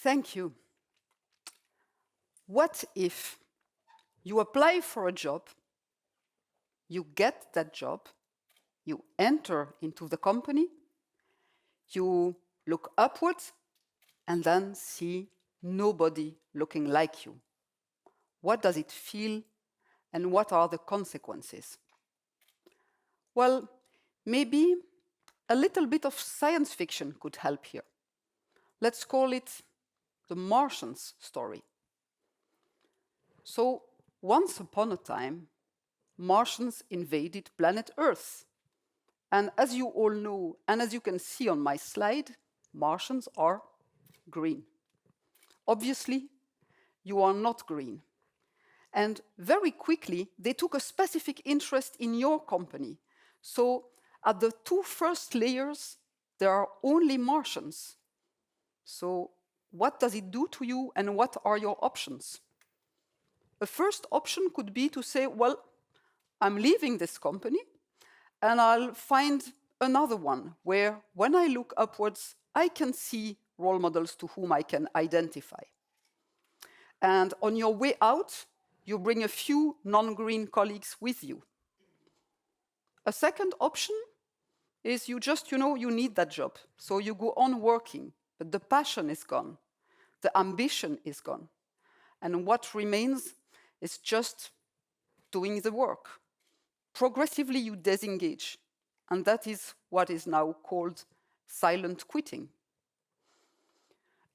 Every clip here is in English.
Thank you. What if you apply for a job, you get that job, you enter into the company, you look upwards, and then see nobody looking like you? What does it feel, and what are the consequences? Well, maybe a little bit of science fiction could help here. Let's call it the Martians story. So, once upon a time, Martians invaded planet Earth. And as you all know, and as you can see on my slide, Martians are green. Obviously, you are not green. And very quickly, they took a specific interest in your company. So at the two first layers, there are only Martians. So what does it do to you, and what are your options? A first option could be to say, well, I'm leaving this company, and I'll find another one where, when I look upwards, I can see role models to whom I can identify. And on your way out, you bring a few non-green colleagues with you. A second option is you just, you need that job. So you go on working, but the passion is gone. The ambition is gone. And what remains is just doing the work. Progressively, you disengage. And that is what is now called silent quitting.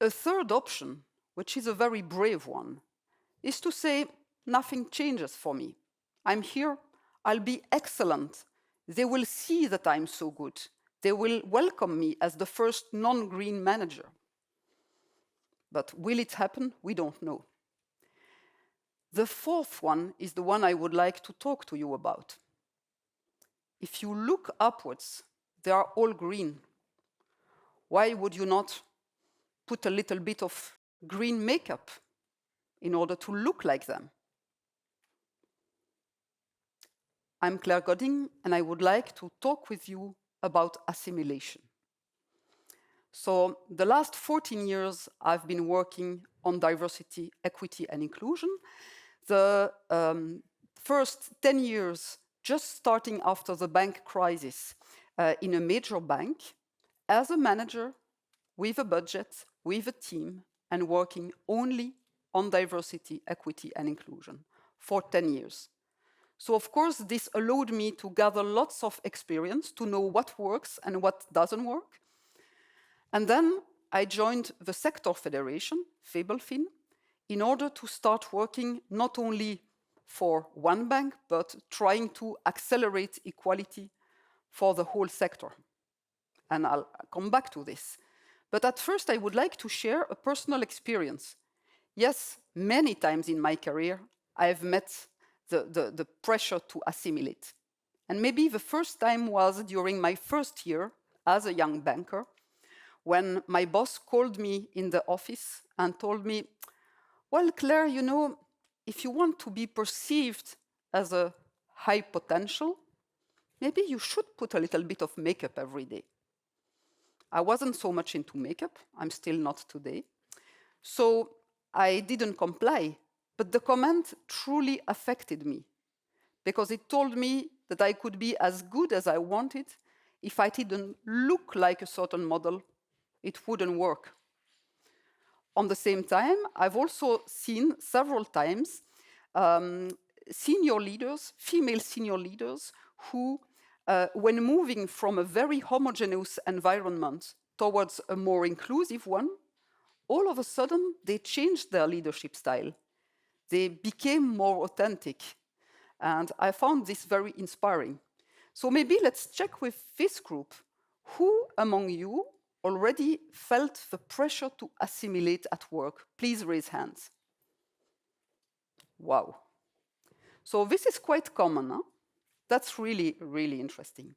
A third option, which is a very brave one, is to say, nothing changes for me. I'm here, I'll be excellent. They will see that I'm so good. They will welcome me as the first non-green manager. But will it happen? We don't know. The fourth one is the one I would like to talk to you about. If you look upwards, they are all green. Why would you not put a little bit of green makeup in order to look like them? I'm Claire Godding, and I would like to talk with you about assimilation. So the last 14 years, I've been working on diversity, equity, and inclusion. The first 10 years, just starting after the bank crisis, in a major bank, as a manager, with a budget, with a team, and working only on diversity, equity, and inclusion for 10 years. So of course, this allowed me to gather lots of experience, to know what works and what doesn't work. And then I joined the sector federation, Febelfin, in order to start working not only for one bank, but trying to accelerate equality for the whole sector. And I'll come back to this. But at first, I would like to share a personal experience. Yes, many times in my career, I have met the pressure to assimilate. And maybe the first time was during my first year as a young banker, when my boss called me in the office and told me, well, Claire, if you want to be perceived as a high potential, maybe you should put a little bit of makeup every day. I wasn't so much into makeup. I'm still not today. So I didn't comply. But the comment truly affected me, because it told me that I could be as good as I wanted. If I didn't look like a certain model, it wouldn't work. On the same time, I've also seen several times senior leaders, female senior leaders, who, when moving from a very homogeneous environment towards a more inclusive one, all of a sudden, they changed their leadership style. They became more authentic. And I found this very inspiring. So maybe let's check with this group. Who among you already felt the pressure to assimilate at work? Please raise hands. Wow. So this is quite common. Huh? That's really, really interesting.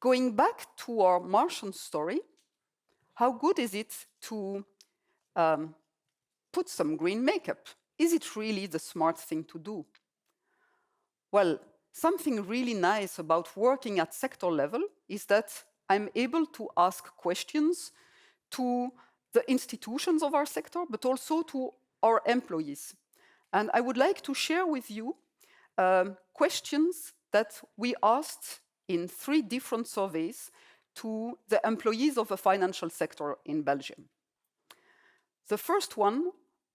Going back to our Martian story, how good is it to put some green makeup? Is it really the smart thing to do? Well, something really nice about working at sector level is that I'm able to ask questions to the institutions of our sector, but also to our employees. And I would like to share with you questions that we asked in 3 different surveys to the employees of the financial sector in Belgium. The first one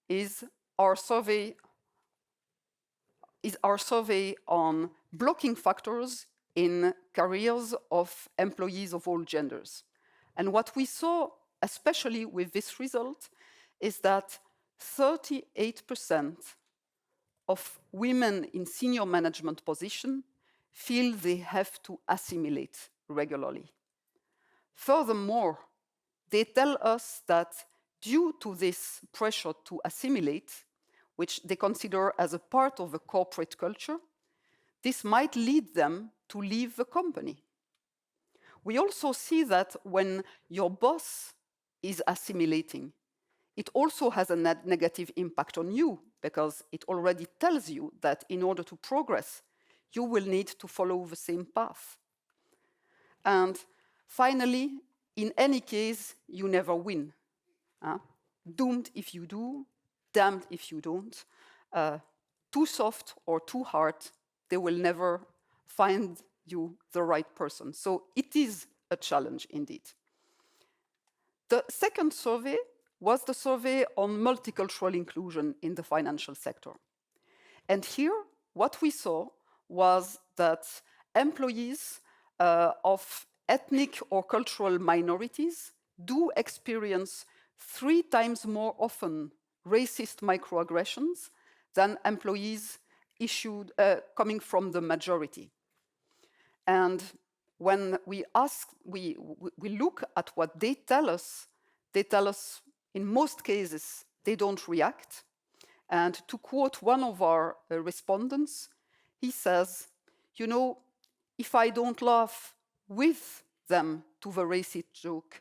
is our survey on blocking factors in careers of employees of all genders. And what we saw, especially with this result, is that 38% of women in senior management position feel they have to assimilate regularly. Furthermore, they tell us that due to this pressure to assimilate, which they consider as a part of the corporate culture, this might lead them to leave the company. We also see that when your boss is assimilating, it also has a negative impact on you, because it already tells you that in order to progress, you will need to follow the same path. And finally, in any case, you never win. Doomed if you do, damned if you don't. Too soft or too hard, they will never find you the right person. So it is a challenge indeed. The second survey was the survey on multicultural inclusion in the financial sector. And here, what we saw was that employees of ethnic or cultural minorities do experience 3 times more often racist microaggressions than employees coming from the majority. And when we look at what they tell us in most cases, they don't react. And to quote one of our respondents, he says, you know, if I don't laugh with them to the racist joke,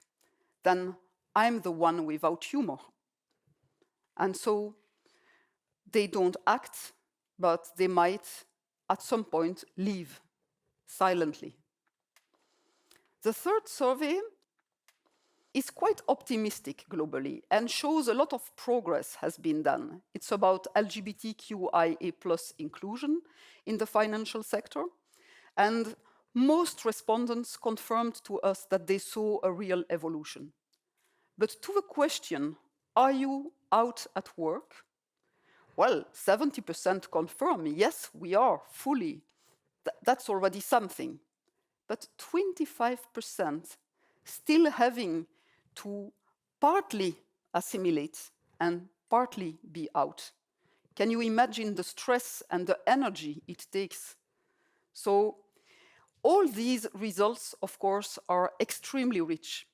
then I'm the one without humor. And so they don't act, but they might at some point leave silently. The third survey is quite optimistic globally and shows a lot of progress has been done. It's about LGBTQIA+ inclusion in the financial sector. And most respondents confirmed to us that they saw a real evolution. But to the question, are you out at work? Well, 70% confirm, yes, we are fully. That's already something. But 25% still having to partly assimilate and partly be out. Can you imagine the stress and the energy it takes? So all these results, of course, are extremely rich.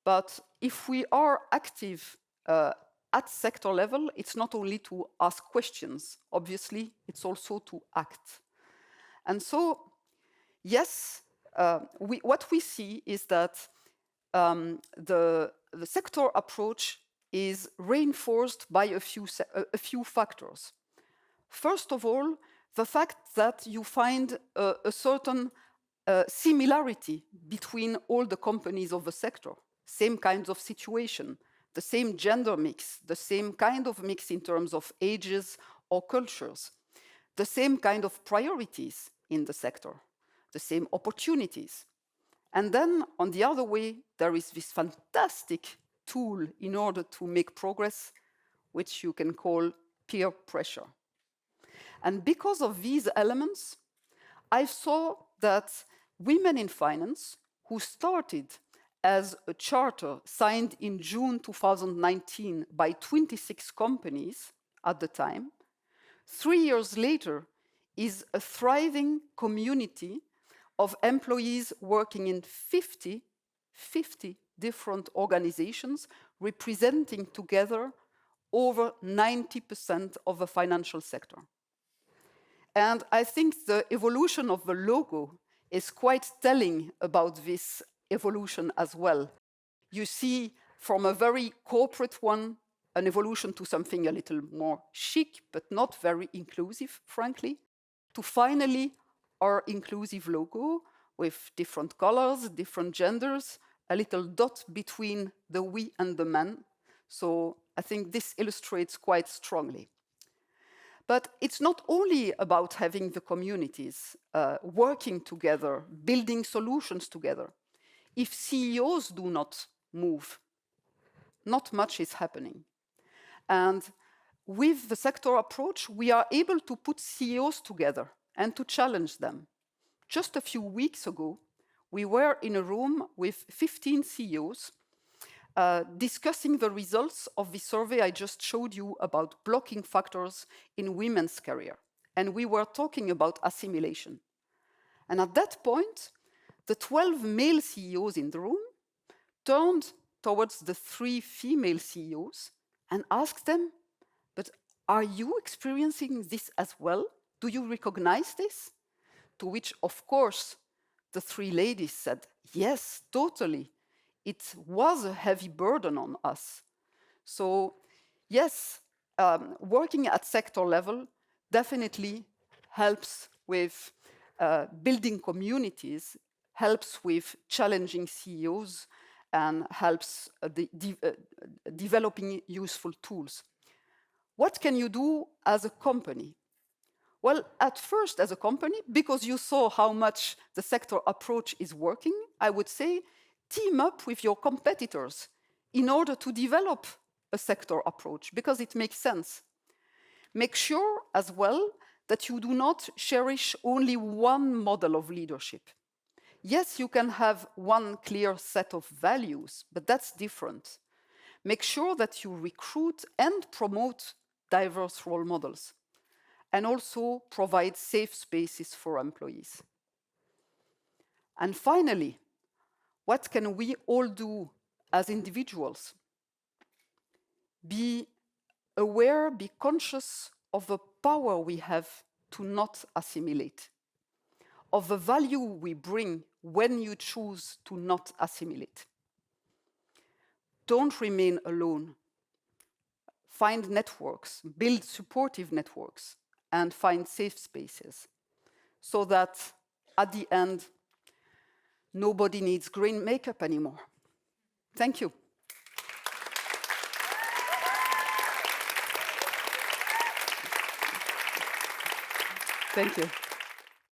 But if we are active at sector level, it's not only to ask questions. Obviously, it's also to act. And so, yes, what we see is that the sector approach is reinforced by a few factors. First of all, the fact that you find a certain similarity between all the companies of the sector, same kinds of situation, the same gender mix, the same kind of mix in terms of ages or cultures, the same kind of priorities in the sector, the same opportunities. And then, on the other way, there is this fantastic tool in order to make progress, which you can call peer pressure. And because of these elements, I saw that women in finance, who started as a charter signed in June 2019 by 26 companies at the time, 3 years later is a thriving community of employees working in 50 different organizations, representing together over 90% of the financial sector. And I think the evolution of the logo is quite telling about this evolution as well. You see from a very corporate one, an evolution to something a little more chic, but not very inclusive, frankly, to finally our inclusive logo with different colors, different genders, a little dot between the we and the men, So I think this illustrates quite strongly. But it's not only about having the communities working together, building solutions together. If CEOs do not move, not much is happening. And with the sector approach, we are able to put CEOs together and to challenge them. Just a few weeks ago, we were in a room with 15 CEOs discussing the results of the survey I just showed you about blocking factors in women's career. And we were talking about assimilation. And at that point, the 12 male CEOs in the room turned towards the 3 female CEOs and asked them, but are you experiencing this as well? Do you recognize this? To which, of course, the 3 ladies said, yes, totally. It was a heavy burden on us. So yes, working at sector level definitely helps with building communities, helps with challenging CEOs, and helps developing useful tools. What can you do as a company? Well, at first, as a company, because you saw how much the sector approach is working, I would say team up with your competitors in order to develop a sector approach, because it makes sense. Make sure as well that you do not cherish only one model of leadership. Yes, you can have one clear set of values, but that's different. Make sure that you recruit and promote diverse role models, and also provide safe spaces for employees. And finally, what can we all do as individuals? Be aware, be conscious of the power we have to not assimilate, of the value we bring when you choose to not assimilate. Don't remain alone. Find networks, build supportive networks, and find safe spaces so that at the end, nobody needs green makeup anymore. Thank you. Thank you.